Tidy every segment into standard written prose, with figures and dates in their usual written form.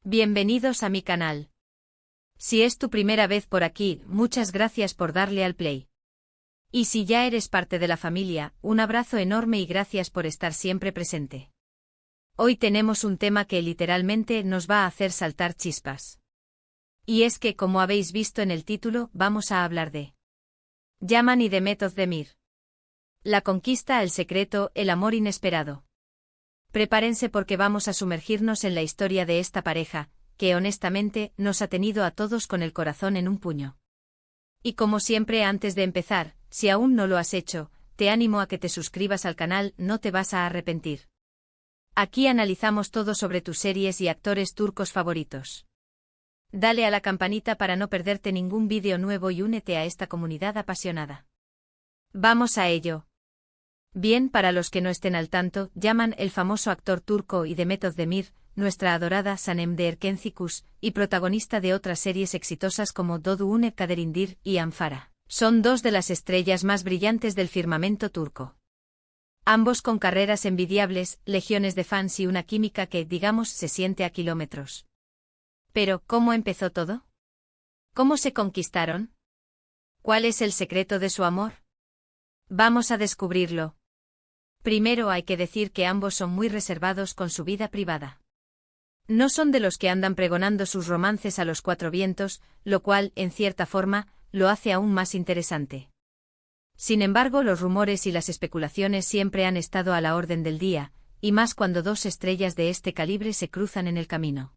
Bienvenidos a mi canal. Si es tu primera vez por aquí, muchas gracias por darle al play. Y si ya eres parte de la familia, un abrazo enorme y gracias por estar siempre presente. Hoy tenemos un tema que literalmente nos va a hacer saltar chispas. Y es que, como habéis visto en el título, vamos a hablar de Yaman y Demet Özdemir. La conquista, el secreto, el amor inesperado. Prepárense porque vamos a sumergirnos en la historia de esta pareja, que honestamente nos ha tenido a todos con el corazón en un puño. Y como siempre, antes de empezar, si aún no lo has hecho, te animo a que te suscribas al canal, no te vas a arrepentir. Aquí analizamos todo sobre tus series y actores turcos favoritos. Dale a la campanita para no perderte ningún vídeo nuevo y únete a esta comunidad apasionada. Vamos a ello. Bien, para los que no estén al tanto, Yaman, el famoso actor turco, y Demet Özdemir, nuestra adorada Sanem de Erkencikus, y protagonista de otras series exitosas como Doğdu Une Kaderindir y Amfara, son dos de las estrellas más brillantes del firmamento turco. Ambos con carreras envidiables, legiones de fans y una química que, digamos, se siente a kilómetros. Pero, ¿cómo empezó todo? ¿Cómo se conquistaron? ¿Cuál es el secreto de su amor? Vamos a descubrirlo. Primero hay que decir que ambos son muy reservados con su vida privada. No son de los que andan pregonando sus romances a los cuatro vientos, lo cual, en cierta forma, lo hace aún más interesante. Sin embargo, los rumores y las especulaciones siempre han estado a la orden del día, y más cuando dos estrellas de este calibre se cruzan en el camino.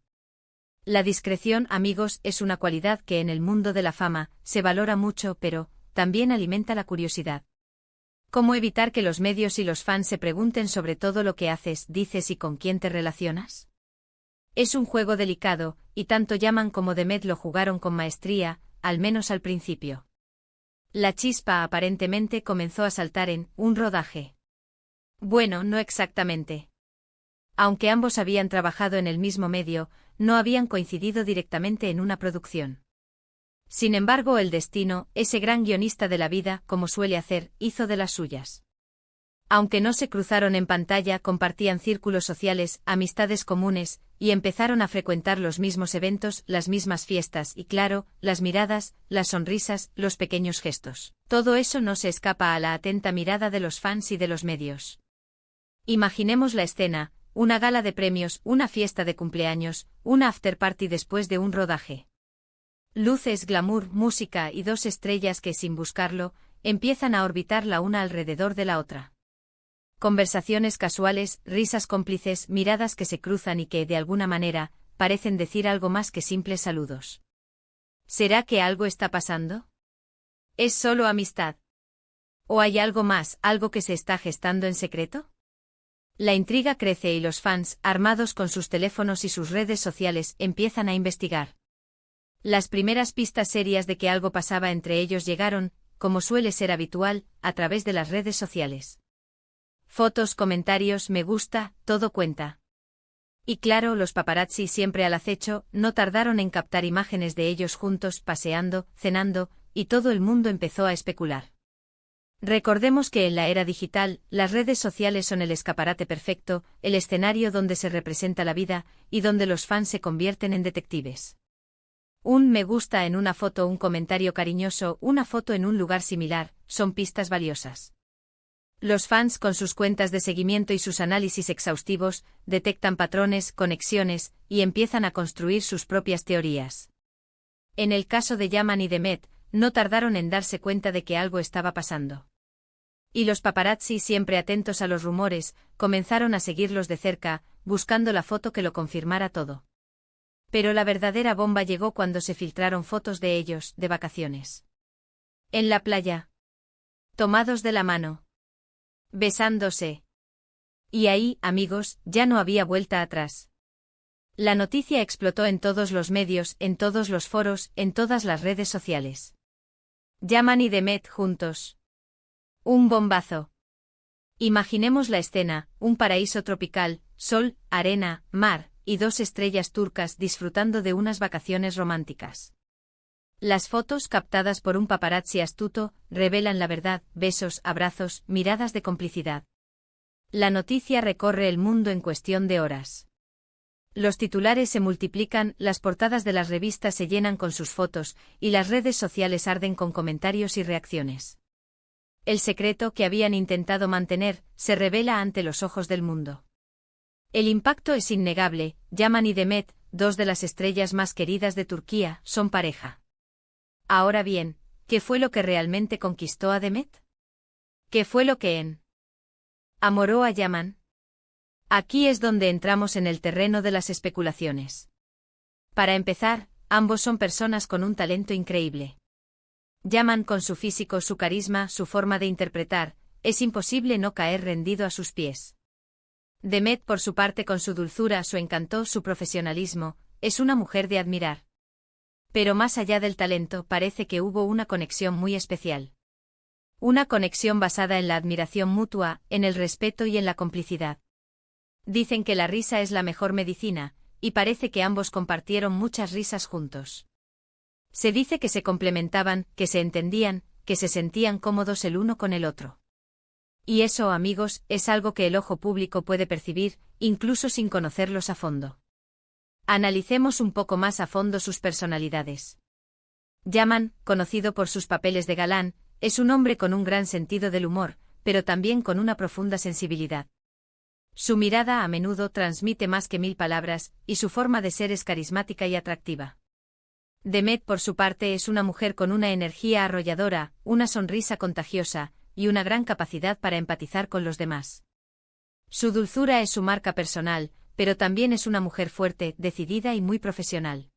La discreción, amigos, es una cualidad que en el mundo de la fama se valora mucho, pero también alimenta la curiosidad. ¿Cómo evitar que los medios y los fans se pregunten sobre todo lo que haces, dices y con quién te relacionas? Es un juego delicado, y tanto Yaman como Demet lo jugaron con maestría, al menos al principio. La chispa aparentemente comenzó a saltar en un rodaje. Bueno, no exactamente. Aunque ambos habían trabajado en el mismo medio, no habían coincidido directamente en una producción. Sin embargo, el destino, ese gran guionista de la vida, como suele hacer, hizo de las suyas. Aunque no se cruzaron en pantalla, compartían círculos sociales, amistades comunes, y empezaron a frecuentar los mismos eventos, las mismas fiestas y, claro, las miradas, las sonrisas, los pequeños gestos. Todo eso no se escapa a la atenta mirada de los fans y de los medios. Imaginemos la escena, una gala de premios, una fiesta de cumpleaños, una after party después de un rodaje. Luces, glamour, música y dos estrellas que, sin buscarlo, empiezan a orbitar la una alrededor de la otra. Conversaciones casuales, risas cómplices, miradas que se cruzan y que, de alguna manera, parecen decir algo más que simples saludos. ¿Será que algo está pasando? ¿Es solo amistad? ¿O hay algo más, algo que se está gestando en secreto? La intriga crece y los fans, armados con sus teléfonos y sus redes sociales, empiezan a investigar. Las primeras pistas serias de que algo pasaba entre ellos llegaron, como suele ser habitual, a través de las redes sociales. Fotos, comentarios, me gusta, todo cuenta. Y claro, los paparazzi, siempre al acecho, no tardaron en captar imágenes de ellos juntos, paseando, cenando, y todo el mundo empezó a especular. Recordemos que en la era digital, las redes sociales son el escaparate perfecto, el escenario donde se representa la vida, y donde los fans se convierten en detectives. Un me gusta en una foto, un comentario cariñoso, una foto en un lugar similar, son pistas valiosas. Los fans, con sus cuentas de seguimiento y sus análisis exhaustivos, detectan patrones, conexiones, y empiezan a construir sus propias teorías. En el caso de Yaman y Demet, no tardaron en darse cuenta de que algo estaba pasando. Y los paparazzi, siempre atentos a los rumores, comenzaron a seguirlos de cerca, buscando la foto que lo confirmara todo. Pero la verdadera bomba llegó cuando se filtraron fotos de ellos, de vacaciones. En la playa. Tomados de la mano. Besándose. Y ahí, amigos, ya no había vuelta atrás. La noticia explotó en todos los medios, en todos los foros, en todas las redes sociales. Yaman y Demet juntos. Un bombazo. Imaginemos la escena, un paraíso tropical, sol, arena, mar, y dos estrellas turcas disfrutando de unas vacaciones románticas. Las fotos, captadas por un paparazzi astuto, revelan la verdad, besos, abrazos, miradas de complicidad. La noticia recorre el mundo en cuestión de horas. Los titulares se multiplican, las portadas de las revistas se llenan con sus fotos, y las redes sociales arden con comentarios y reacciones. El secreto que habían intentado mantener se revela ante los ojos del mundo. El impacto es innegable. Yaman y Demet, dos de las estrellas más queridas de Turquía, son pareja. Ahora bien, ¿qué fue lo que realmente conquistó a Demet? ¿Qué fue lo que enamoró a Yaman? Aquí es donde entramos en el terreno de las especulaciones. Para empezar, ambos son personas con un talento increíble. Yaman con su físico, su carisma, su forma de interpretar, es imposible no caer rendido a sus pies. Demet por su parte con su dulzura, su encanto, su profesionalismo, es una mujer de admirar. Pero más allá del talento parece que hubo una conexión muy especial. Una conexión basada en la admiración mutua, en el respeto y en la complicidad. Dicen que la risa es la mejor medicina, y parece que ambos compartieron muchas risas juntos. Se dice que se complementaban, que se entendían, que se sentían cómodos el uno con el otro. Y eso, amigos, es algo que el ojo público puede percibir, incluso sin conocerlos a fondo. Analicemos un poco más a fondo sus personalidades. Yaman, conocido por sus papeles de galán, es un hombre con un gran sentido del humor, pero también con una profunda sensibilidad. Su mirada a menudo transmite más que 1000 palabras, y su forma de ser es carismática y atractiva. Demet, por su parte, es una mujer con una energía arrolladora, una sonrisa contagiosa, y una gran capacidad para empatizar con los demás. Su dulzura es su marca personal, pero también es una mujer fuerte, decidida y muy profesional.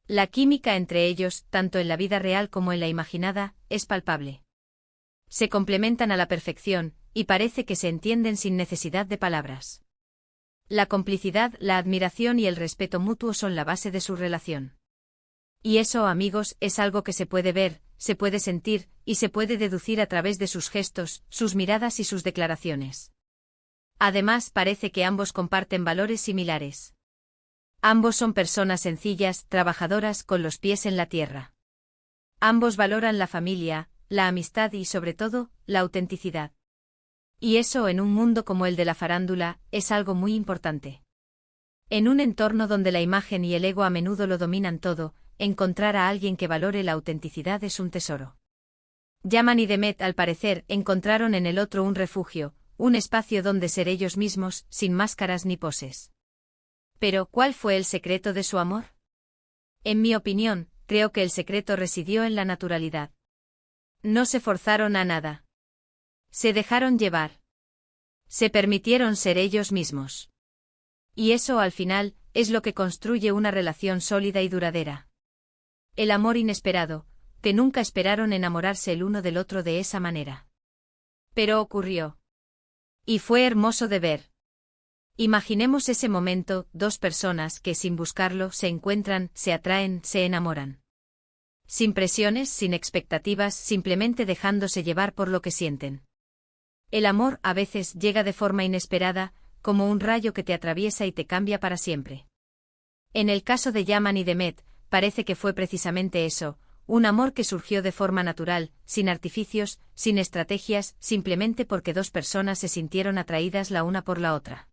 La química entre ellos, tanto en la vida real como en la imaginada, es palpable. Se complementan a la perfección, y parece que se entienden sin necesidad de palabras. La complicidad, la admiración y el respeto mutuo son la base de su relación. Y eso, amigos, es algo que se puede ver, se puede sentir, y se puede deducir a través de sus gestos, sus miradas y sus declaraciones. Además, parece que ambos comparten valores similares. Ambos son personas sencillas, trabajadoras, con los pies en la tierra. Ambos valoran la familia, la amistad y, sobre todo, la autenticidad. Y eso, en un mundo como el de la farándula, es algo muy importante. En un entorno donde la imagen y el ego a menudo lo dominan todo, encontrar a alguien que valore la autenticidad es un tesoro. Yaman y Demet, al parecer, encontraron en el otro un refugio, un espacio donde ser ellos mismos, sin máscaras ni poses. Pero, ¿cuál fue el secreto de su amor? En mi opinión, creo que el secreto residió en la naturalidad. No se forzaron a nada. Se dejaron llevar. Se permitieron ser ellos mismos. Y eso, al final, es lo que construye una relación sólida y duradera. El amor inesperado, que nunca esperaron enamorarse el uno del otro de esa manera. Pero ocurrió. Y fue hermoso de ver. Imaginemos ese momento, dos personas que sin buscarlo se encuentran, se atraen, se enamoran. Sin presiones, sin expectativas, simplemente dejándose llevar por lo que sienten. El amor a veces llega de forma inesperada, como un rayo que te atraviesa y te cambia para siempre. En el caso de Yaman y Demet, parece que fue precisamente eso, un amor que surgió de forma natural, sin artificios, sin estrategias, simplemente porque dos personas se sintieron atraídas la una por la otra.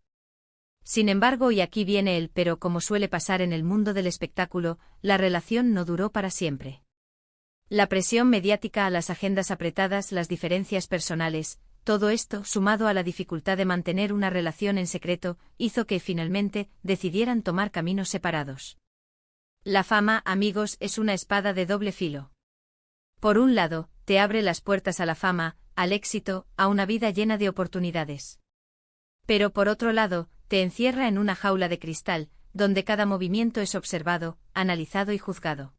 Sin embargo, y aquí viene el pero, como suele pasar en el mundo del espectáculo, la relación no duró para siempre. La presión mediática a las agendas apretadas, las diferencias personales, todo esto, sumado a la dificultad de mantener una relación en secreto, hizo que finalmente decidieran tomar caminos separados. La fama, amigos, es una espada de doble filo. Por un lado, te abre las puertas a la fama, al éxito, a una vida llena de oportunidades. Pero por otro lado, te encierra en una jaula de cristal, donde cada movimiento es observado, analizado y juzgado.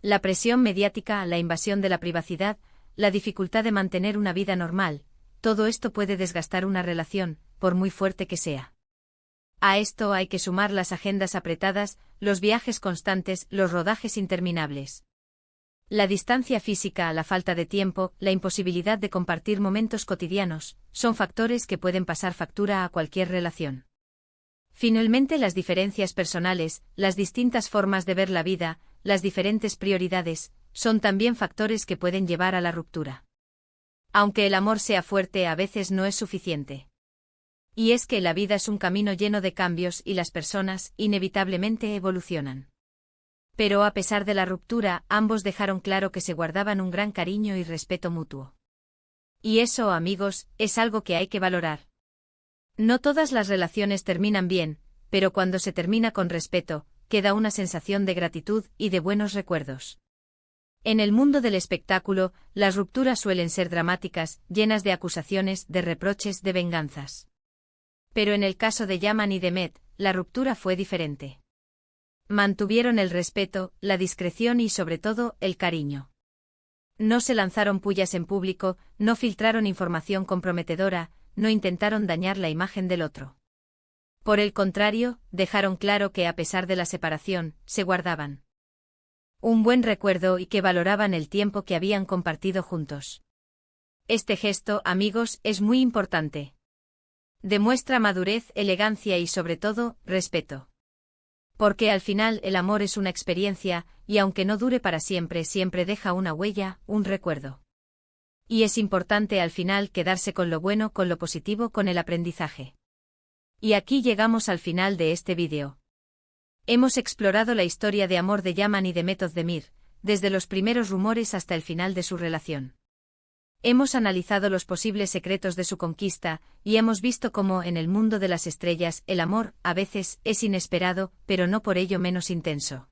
La presión mediática, la invasión de la privacidad, la dificultad de mantener una vida normal, todo esto puede desgastar una relación, por muy fuerte que sea. A esto hay que sumar las agendas apretadas, los viajes constantes, los rodajes interminables. La distancia física, la falta de tiempo, la imposibilidad de compartir momentos cotidianos, son factores que pueden pasar factura a cualquier relación. Finalmente, las diferencias personales, las distintas formas de ver la vida, las diferentes prioridades, son también factores que pueden llevar a la ruptura. Aunque el amor sea fuerte, a veces no es suficiente. Y es que la vida es un camino lleno de cambios y las personas, inevitablemente, evolucionan. Pero a pesar de la ruptura, ambos dejaron claro que se guardaban un gran cariño y respeto mutuo. Y eso, amigos, es algo que hay que valorar. No todas las relaciones terminan bien, pero cuando se termina con respeto, queda una sensación de gratitud y de buenos recuerdos. En el mundo del espectáculo, las rupturas suelen ser dramáticas, llenas de acusaciones, de reproches, de venganzas. Pero en el caso de Yaman y Demet, la ruptura fue diferente. Mantuvieron el respeto, la discreción y sobre todo, el cariño. No se lanzaron pullas en público, no filtraron información comprometedora, no intentaron dañar la imagen del otro. Por el contrario, dejaron claro que a pesar de la separación, se guardaban un buen recuerdo y que valoraban el tiempo que habían compartido juntos. Este gesto, amigos, es muy importante. Demuestra madurez, elegancia y sobre todo, respeto. Porque al final el amor es una experiencia, y aunque no dure para siempre, siempre deja una huella, un recuerdo. Y es importante al final quedarse con lo bueno, con lo positivo, con el aprendizaje. Y aquí llegamos al final de este vídeo. Hemos explorado la historia de amor de Yaman y Demet Özdemir, desde los primeros rumores hasta el final de su relación. Hemos analizado los posibles secretos de su conquista, y hemos visto cómo en el mundo de las estrellas el amor, a veces, es inesperado, pero no por ello menos intenso.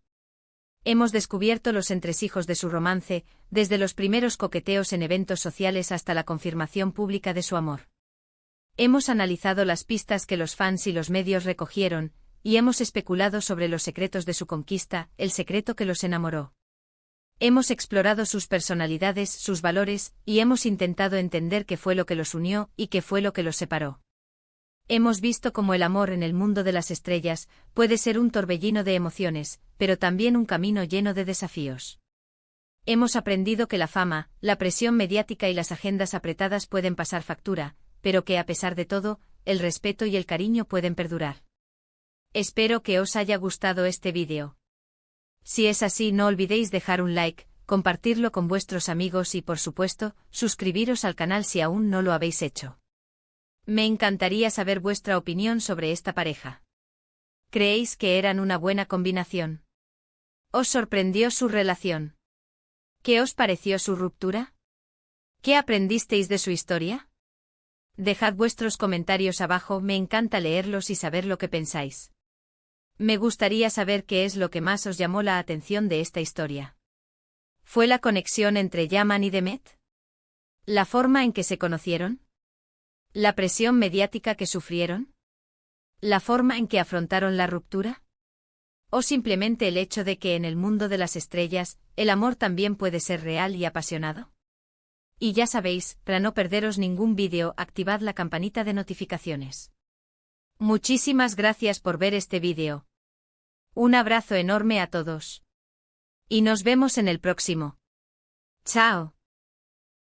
Hemos descubierto los entresijos de su romance, desde los primeros coqueteos en eventos sociales hasta la confirmación pública de su amor. Hemos analizado las pistas que los fans y los medios recogieron, y hemos especulado sobre los secretos de su conquista, el secreto que los enamoró. Hemos explorado sus personalidades, sus valores, y hemos intentado entender qué fue lo que los unió y qué fue lo que los separó. Hemos visto cómo el amor en el mundo de las estrellas puede ser un torbellino de emociones, pero también un camino lleno de desafíos. Hemos aprendido que la fama, la presión mediática y las agendas apretadas pueden pasar factura, pero que a pesar de todo, el respeto y el cariño pueden perdurar. Espero que os haya gustado este vídeo. Si es así, no olvidéis dejar un like, compartirlo con vuestros amigos y por supuesto, suscribiros al canal si aún no lo habéis hecho. Me encantaría saber vuestra opinión sobre esta pareja. ¿Creéis que eran una buena combinación? ¿Os sorprendió su relación? ¿Qué os pareció su ruptura? ¿Qué aprendisteis de su historia? Dejad vuestros comentarios abajo, me encanta leerlos y saber lo que pensáis. Me gustaría saber qué es lo que más os llamó la atención de esta historia. ¿Fue la conexión entre Yaman y Demet? ¿La forma en que se conocieron? ¿La presión mediática que sufrieron? ¿La forma en que afrontaron la ruptura? ¿O simplemente el hecho de que en el mundo de las estrellas, el amor también puede ser real y apasionado? Y ya sabéis, para no perderos ningún vídeo, activad la campanita de notificaciones. Muchísimas gracias por ver este vídeo. Un abrazo enorme a todos. Y nos vemos en el próximo. Chao.